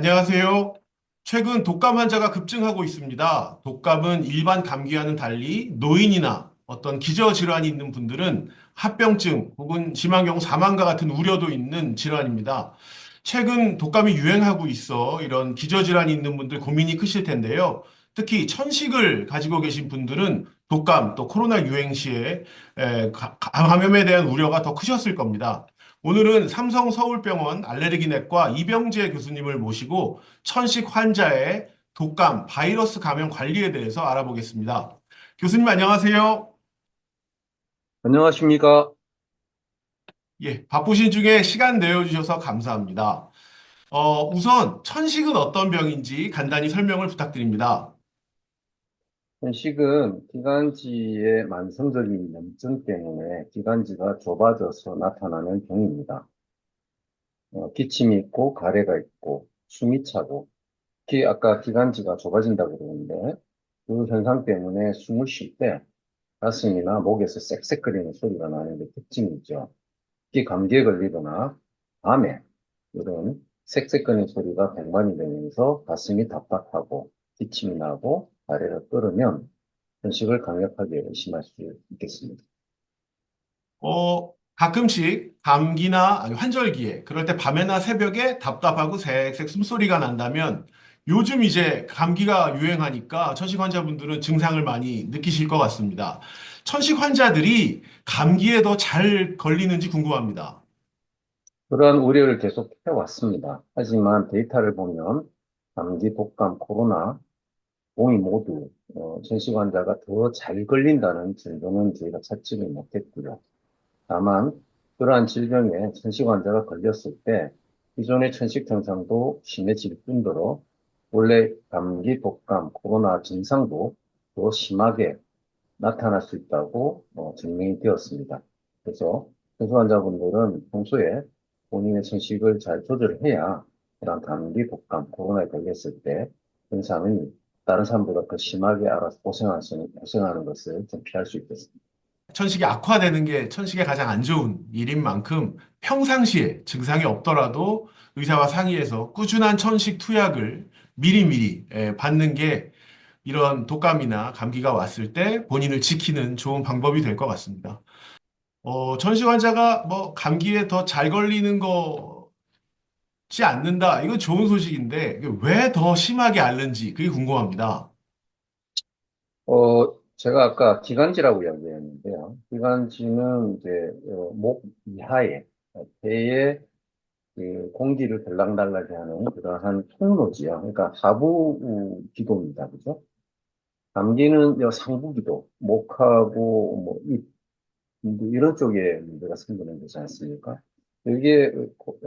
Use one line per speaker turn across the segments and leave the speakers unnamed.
안녕하세요. 최근 독감 환자가 급증하고 있습니다. 독감은 일반 감기와는 달리 노인이나 어떤 기저질환이 있는 분들은 합병증 혹은 심한 경우 사망과 같은 우려도 있는 질환입니다. 최근 독감이 유행하고 있어 이런 기저질환이 있는 분들 고민이 크실 텐데요. 특히 천식을 가지고 계신 분들은 독감 또 코로나 유행 시에 감염에 대한 우려가 더 크셨을 겁니다. 오늘은 삼성 서울병원 알레르기내과 이병재 교수님을 모시고 천식 환자의 독감, 바이러스 감염 관리에 대해서 알아보겠습니다. 교수님 안녕하세요.
안녕하십니까?
예, 바쁘신 중에 시간 내어주셔서 감사합니다. 우선 천식은 어떤 병인지 간단히 설명을 부탁드립니다.
현식은 기관지의 만성적인 염증 때문에 기관지가 좁아져서 나타나는 병입니다. 기침이 있고 가래가 있고 숨이 차고 특히 아까 기관지가 좁아진다고 그러는데 그 현상 때문에 숨을 쉴 때 가슴이나 목에서 쌕쌕거리는 소리가 나는 게 특징이죠. 특히 감기에 걸리거나 밤에 이런 쌕쌕거리는 소리가 백만이 되면서 가슴이 답답하고 기침이 나고 가래가 끓으면 현식을 강력하게 의심할 수 있겠습니다.
가끔씩 감기나 아니, 환절기에 그럴 때 밤에나 새벽에 답답하고 색색 숨소리가 난다면 요즘 이제 감기가 유행하니까 천식 환자분들은 증상을 많이 느끼실 것 같습니다. 천식 환자들이 감기에 더 잘 걸리는지 궁금합니다.
그러한 우려를 계속 해왔습니다. 하지만 데이터를 보면 감기, 독감, 코로나, 공이 모두 전신 환자가 더 잘 걸린다는 증거는 저희가 찾지를 못했고요. 다만 그러한 질병에 천식 환자가 걸렸을 때 기존의 천식 증상도 심해질 뿐더러 원래 감기, 독감, 코로나 증상도 더 심하게 나타날 수 있다고 증명이 되었습니다. 그래서 천식 환자분들은 평소에 본인의 천식을 잘 조절해야 이런 감기, 독감, 코로나에 걸렸을 때 증상이 다른 사람보다 더 심하게 알아서 고생하는 것을 좀 피할 수 있겠습니다.
천식이 악화되는 게 천식에 가장 안 좋은 일인 만큼 평상시에 증상이 없더라도 의사와 상의해서 꾸준한 천식 투약을 미리미리 받는 게 이런 독감이나 감기가 왔을 때 본인을 지키는 좋은 방법이 될 것 같습니다. 천식 환자가 뭐 감기에 더 잘 걸리는 거지 않는다. 이건 좋은 소식인데 왜 더 심하게 앓는지 그게 궁금합니다.
제가 아까 기관지라고 이야기했는데요. 기관지는 이제 목 이하에 폐에 그 공기를 들락날락게 하는 그러한 통로지요. 그러니까 하부 기도입니다. 그죠? 감기는 상부 기도, 목하고 뭐 입, 이런 쪽에 문제가 생기는 거지 않습니까? 이게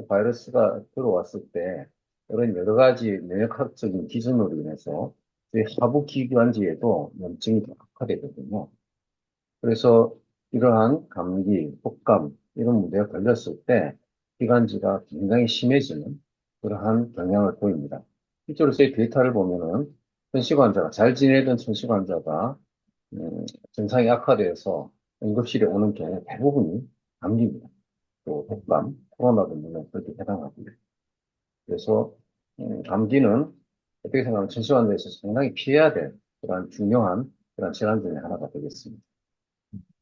바이러스가 들어왔을 때 이런 여러 가지 면역학적인 기전으로 인해서 이 하부 기관지에도 염증이 악화되거든요. 그래서 이러한 감기, 독감 이런 문제가 걸렸을 때 기관지가 굉장히 심해지는 그러한 경향을 보입니다. 실제로서의 데이터를 보면은 천식 환자가 잘 지내던 천식 환자가 증상이 악화돼서 응급실에 오는 경우 대부분이 감기입니다. 또 독감, 코로나도 물론 그렇게 해당하고요. 그래서 감기는 어떻게 생각하면 천식 환자에서 상당히 피해야 될 그러한 중요한 그런 질환 중에 하나가 되겠습니다.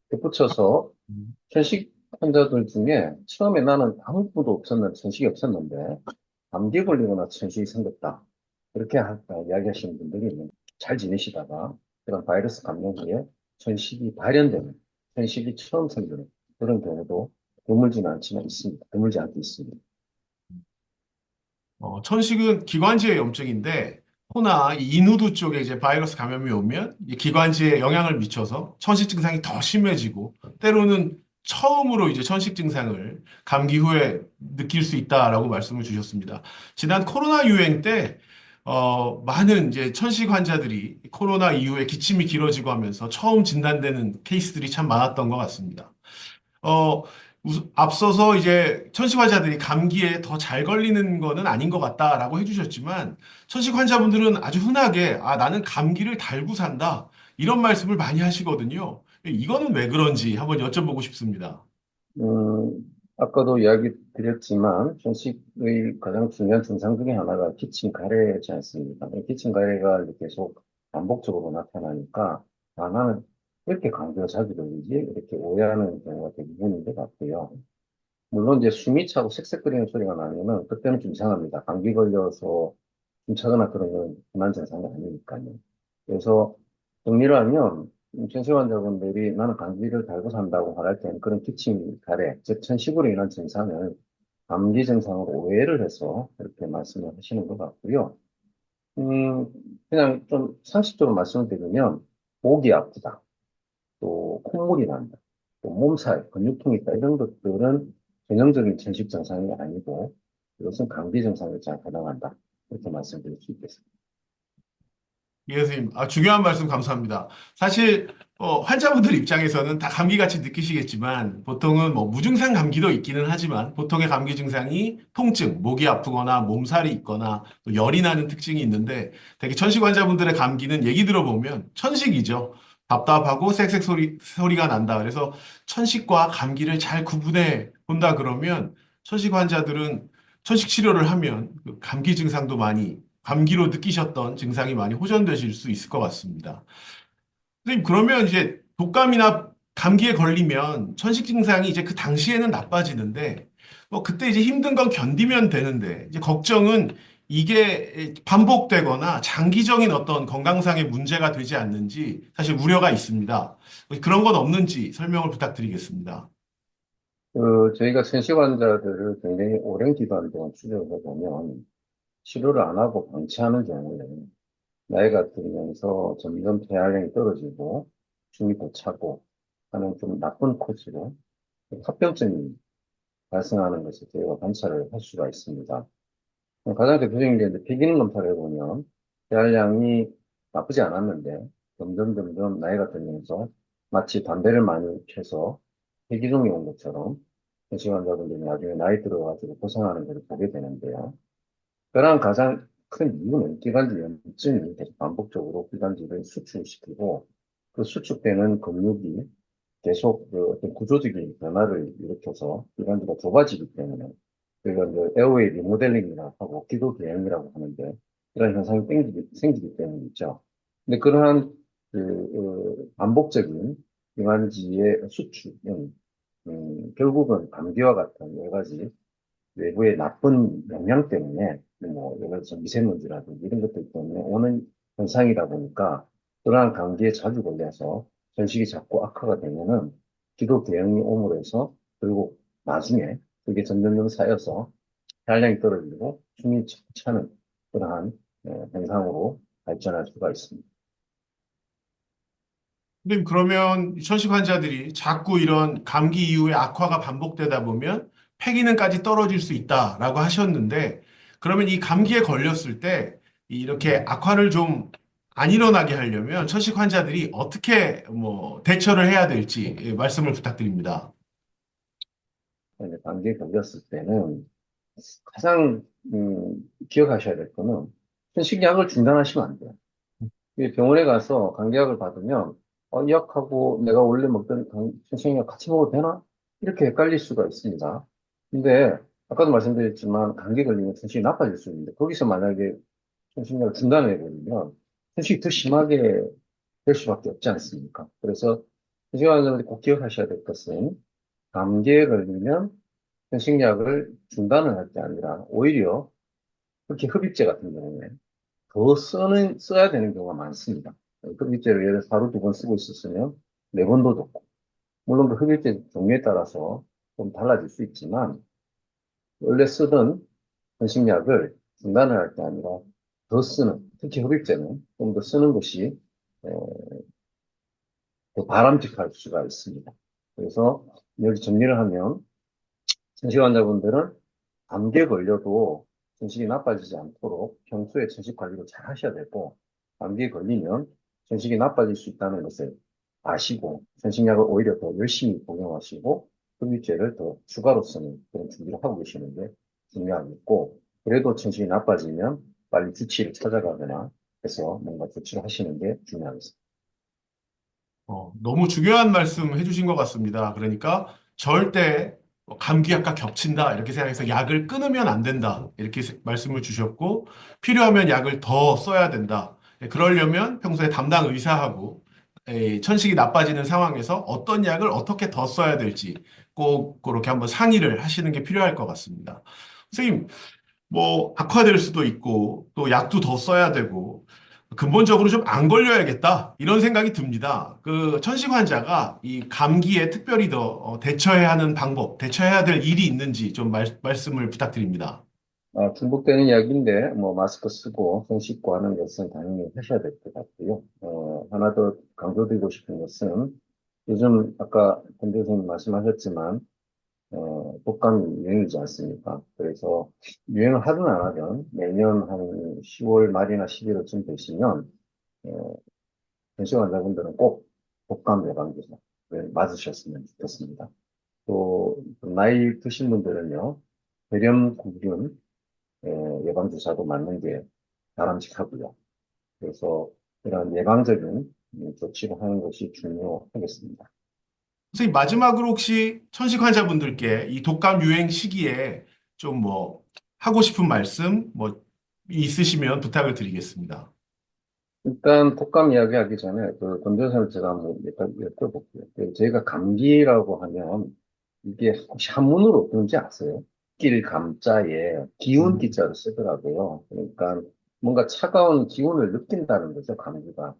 덧붙여서 천식 환자들 중에 처음에 나는 아무것도 없었는데, 천식이 없었는데, 감기에 걸리거나 천식이 생겼다. 이렇게 이야기하시는 분들이 잘 지내시다가 그런 바이러스 감염 후에 천식이 발현되는, 천식이 처음 생기는 그런 경우도 드물지는 않지만 있습니다. 드물지 않게 있습니다.
천식은 기관지의 염증인데 코나 이 인후두 쪽에 이제 바이러스 감염이 오면 이 기관지에 영향을 미쳐서 천식 증상이 더 심해지고 때로는 처음으로 이제 천식 증상을 감기 후에 느낄 수 있다라고 말씀을 주셨습니다. 지난 코로나 유행 때 많은 이제 천식 환자들이 코로나 이후에 기침이 길어지고 하면서 처음 진단되는 케이스들이 참 많았던 것 같습니다. 어, 앞서서 이제 천식 환자들이 감기에 더 잘 걸리는 거는 아닌 것 같다라고 해주셨지만 천식 환자분들은 아주 흔하게 나는 감기를 달고 산다 이런 말씀을 많이 하시거든요. 이거는 왜 그런지 한번 여쭤보고 싶습니다.
음, 아까도 이야기 드렸지만 천식의 가장 중요한 증상 중에 하나가 기침 가래지 않습니까? 이 기침 가래가 이렇게 계속 반복적으로 나타나니까 나는 왜 이렇게 감기가 자주 걸리지? 이렇게 오해하는 경우가 대부분인 것 같고요. 물론 이제 숨이 차고 색색거리는 소리가 나면은 그때는 좀 이상합니다. 감기 걸려서 숨 차거나 그런 건 흔한 증상이 아니니까요. 그래서 정리를 하면 천식 환자분들이 나는 감기를 달고 산다고 말할 때는 그런 기침, 가래, 즉 천식으로 인한 증상을 감기 증상으로 오해를 해서 그렇게 말씀을 하시는 것 같고요. 음, 그냥 좀 상식적으로 말씀을 드리면 목이 아프다. 또 콧물이 난다, 또 몸살, 근육통이 있다 이런 것들은 전형적인 천식 증상이 아니고 이것은 감기 증상에 잘 해당한다 이렇게 말씀드릴 수 있겠습니다.
예, 선생님. 중요한 말씀 감사합니다. 사실, 환자분들 입장에서는 다 감기같이 느끼시겠지만, 보통은 뭐 무증상 감기도 있기는 하지만, 보통의 감기 증상이 통증, 목이 아프거나 몸살이 있거나, 또 열이 나는 특징이 있는데, 되게 천식 환자분들의 감기는 얘기 들어보면 천식이죠. 답답하고 소리가 난다. 그래서 천식과 감기를 잘 구분해 본다 그러면, 천식 환자들은 천식 치료를 하면 그 감기 증상도 많이 감기로 느끼셨던 증상이 많이 호전되실 수 있을 것 같습니다. 선생님, 그러면 이제 독감이나 감기에 걸리면 천식 증상이 이제 그 당시에는 나빠지는데, 뭐 그때 이제 힘든 건 견디면 되는데, 이제 걱정은 이게 반복되거나 장기적인 어떤 건강상의 문제가 되지 않는지 사실 우려가 있습니다. 그런 건 없는지 설명을 부탁드리겠습니다.
저희가 천식 환자들을 굉장히 오랜 기간 동안 치료해 보면 치료를 안 하고 방치하는 경우에 나이가 들면서 점점 폐활량이 떨어지고 숨이 더 차고 하는 좀 나쁜 코스로 합병증이 발생하는 것을 저희가 관찰을 할 수가 있습니다. 가장 대표적인 게 이제 폐기능 검사를 해보면 폐활량이 나쁘지 않았는데 점점 나이가 들면서 마치 담배를 많이 펴서 폐기종이 온 것처럼 현실 환자분들이 나중에 나이 들어가지고 고생하는 것을 보게 되는데요. 그러한 가장 큰 이유는 기관지 염증이 계속 반복적으로 기관지를 수축시키고 그 수축되는 근육이 계속 그 어떤 구조적인 변화를 일으켜서 기관지가 좁아지기 때문에 그걸 이제 에어웨이 리모델링이라고 하고 기도 개형이라고 하는데 이런 현상이 생기기 때문이죠. 근데 그러한 반복적인 기관지의 수축은 결국은 감기와 같은 여러 가지 외부의 나쁜 영향 때문에 뭐 예를 들어서 미세먼지라든지 이런 것들 때문에 오는 현상이다 보니까 그러한 감기에 자주 걸려서 전식이 자꾸 악화가 되면은 기도 대응이 옴으로 해서 결국 나중에 그게 점점점 쌓여서 혈량이 떨어지고 숨이 차는 그러한 현상으로 발전할 수가 있습니다.
선생님, 그러면 천식 환자들이 자꾸 이런 감기 이후에 악화가 반복되다 보면 폐기능까지 떨어질 수 있다라고 하셨는데, 그러면 이 감기에 걸렸을 때 이렇게 악화를 좀 안 일어나게 하려면 천식 환자들이 어떻게 뭐 대처를 해야 될지 말씀을 부탁드립니다.
이제 감기에 걸렸을 때는 가장 기억하셔야 될 거는 식약을 중단하시면 안 돼요. 이 병원에 가서 감기약을 받으면 이 약하고 내가 원래 먹던 천식약 같이 먹어도 되나? 이렇게 헷갈릴 수가 있습니다. 근데 아까도 말씀드렸지만 감기 걸리면 천식이 나빠질 수 있는데 거기서 만약에 천식약을 중단해 버리면 천식이 더 심하게 될 수밖에 없지 않습니까? 그래서 천식 환자분들이 꼭 기억하셔야 될 것은 감기에 걸리면 천식약을 중단을 할 게 아니라 오히려 그렇게 흡입제 같은 경우에 써야 되는 경우가 많습니다. 흡입제를 예를 들어서 하루 두 번 쓰고 있었으면 네 번도 좋고, 물론 그 흡입제 종류에 따라서 좀 달라질 수 있지만, 원래 쓰던 현식약을 중단을 할 게 아니라 더 쓰는, 특히 흡입제는 좀 더 쓰는 것이 더 바람직할 수가 있습니다. 그래서 여기 정리를 하면, 천식 환자분들은 감기에 걸려도 천식이 나빠지지 않도록 평소에 천식 관리를 잘 하셔야 되고, 감기에 걸리면 천식이 나빠질 수 있다는 것을 아시고, 천식약을 오히려 더 열심히 복용하시고, 흡입제를 더 추가로 쓰는 그런 준비를 하고 계시는 게 중요하겠고, 그래도 천식이 나빠지면 빨리 주치의를 찾아가거나 해서 뭔가 조치를 하시는 게 중요하겠습니다.
너무 중요한 말씀 해주신 것 같습니다. 그러니까 절대 감기약과 겹친다 이렇게 생각해서 약을 끊으면 안 된다 이렇게 말씀을 주셨고 필요하면 약을 더 써야 된다. 그러려면 평소에 담당 의사하고 천식이 나빠지는 상황에서 어떤 약을 어떻게 더 써야 될지 꼭 그렇게 한번 상의를 하시는 게 필요할 것 같습니다. 선생님, 뭐 악화될 수도 있고 또 약도 더 써야 되고 근본적으로 좀 안 걸려야겠다 이런 생각이 듭니다. 그 천식 환자가 이 감기에 특별히 더 대처해야 하는 방법, 대처해야 될 일이 있는지 좀 말씀을 부탁드립니다.
중복되는 이야기인데, 뭐, 마스크 쓰고, 손 씻고 하는 것은 당연히 하셔야 될 것 같고요. 하나 더 강조드리고 싶은 것은, 요즘, 아까 권 교수님 말씀하셨지만, 독감이 유행이지 않습니까? 그래서, 유행을 하든 안 하든, 매년 한 10월 말이나 11월쯤 되시면, 어, 전신 환자분들은 꼭 독감 예방주사를 맞으셨으면 좋겠습니다. 또, 나이 드신 분들은요, 배렴구균, 예방주사도 맞는 게 바람직하고요. 그래서 이런 예방적인 조치를 하는 것이 중요하겠습니다.
선생님, 마지막으로 혹시 천식 환자분들께 이 독감 유행 시기에 좀 뭐 하고 싶은 말씀 뭐 있으시면 부탁을 드리겠습니다.
일단 독감 이야기하기 전에 그 건조사를 제가 한번 여쭤볼게요. 저희가 감기라고 하면 이게 혹시 한문으로 그런지 아세요? 길 감자에 기운
음.
기자를 쓰더라고요. 그러니까 뭔가 차가운 기운을 느낀다는 거죠, 감기가.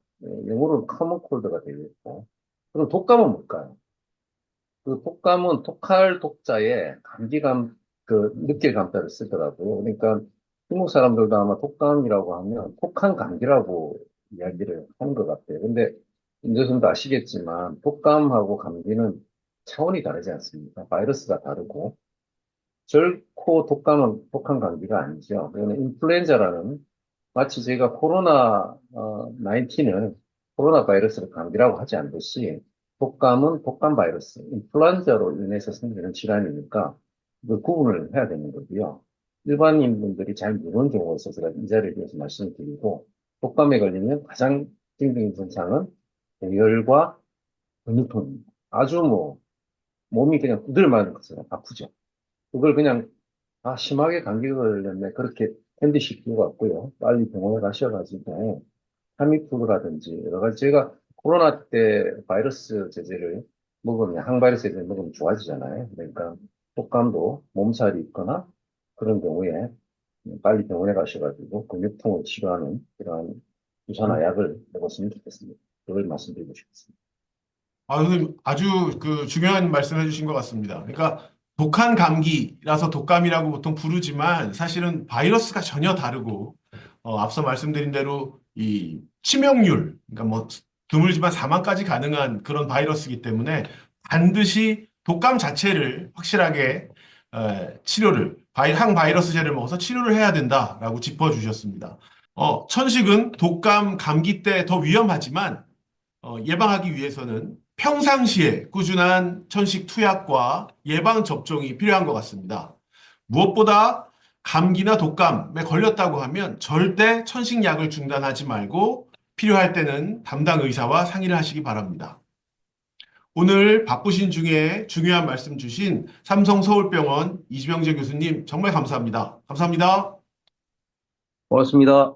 영어로 커먼 콜드가 되겠고. 그럼 독감은 뭘까요? 그 독감은 독할 독자에 감기감, 그 느낄 감자를 쓰더라고요. 그러니까 중국 사람들도 아마 독감이라고 하면 독한 감기라고 이야기를 하는 것 같아요. 근데 인재선도 아시겠지만 독감하고 감기는 차원이 다르지 않습니까? 바이러스가 다르고 결코 독감은 독한 감기가 아니죠. 그거는 인플루엔자라는 마치 저희가 코로나 19을 코로나 바이러스를 감기라고 하지 않듯이 독감은 독감 바이러스, 인플루엔자로 인해서 생기는 질환이니까 그 구분을 해야 되는 거고요. 일반인 분들이 잘 모르는 경우가 있어서 제가 이 자리에 대해서 말씀을 드리고 독감에 걸리면 가장 증상 증상은 열과 근육통입니다. 아주 뭐 몸이 그냥 두들맞는 것처럼 아프죠. 그걸 그냥 심하게 감기가 걸렸네 그렇게 견디실 필요가 없고요. 빨리 병원에 가셔가지고 타미프루라든지 여러 가지 제가 코로나 때 바이러스 제제를 먹으면 항바이러스 제제를 먹으면 좋아지잖아요. 그러니까 독감도 몸살이 있거나 그런 경우에 빨리 병원에 가셔가지고 근육통을 치료하는 그러한 주사나 약을 먹었으면 좋겠습니다. 그걸 말씀드리고 싶습니다.
선생님 아주 그 중요한 말씀 해주신 것 같습니다. 그러니까 독한 감기라서 독감이라고 보통 부르지만 사실은 바이러스가 전혀 다르고 앞서 말씀드린 대로 이 치명률, 그러니까 뭐 드물지만 사망까지 가능한 그런 바이러스이기 때문에 반드시 독감 자체를 확실하게 치료를 항바이러스제를 먹어서 치료를 해야 된다라고 짚어주셨습니다. 천식은 독감, 감기 때 더 위험하지만 예방하기 위해서는 평상시에 꾸준한 천식 투약과 예방 접종이 필요한 것 같습니다. 무엇보다 감기나 독감에 걸렸다고 하면 절대 천식약을 중단하지 말고 필요할 때는 담당 의사와 상의를 하시기 바랍니다. 오늘 바쁘신 중에 중요한 말씀 주신 삼성서울병원 이주병재 교수님 정말 감사합니다. 감사합니다.
고맙습니다.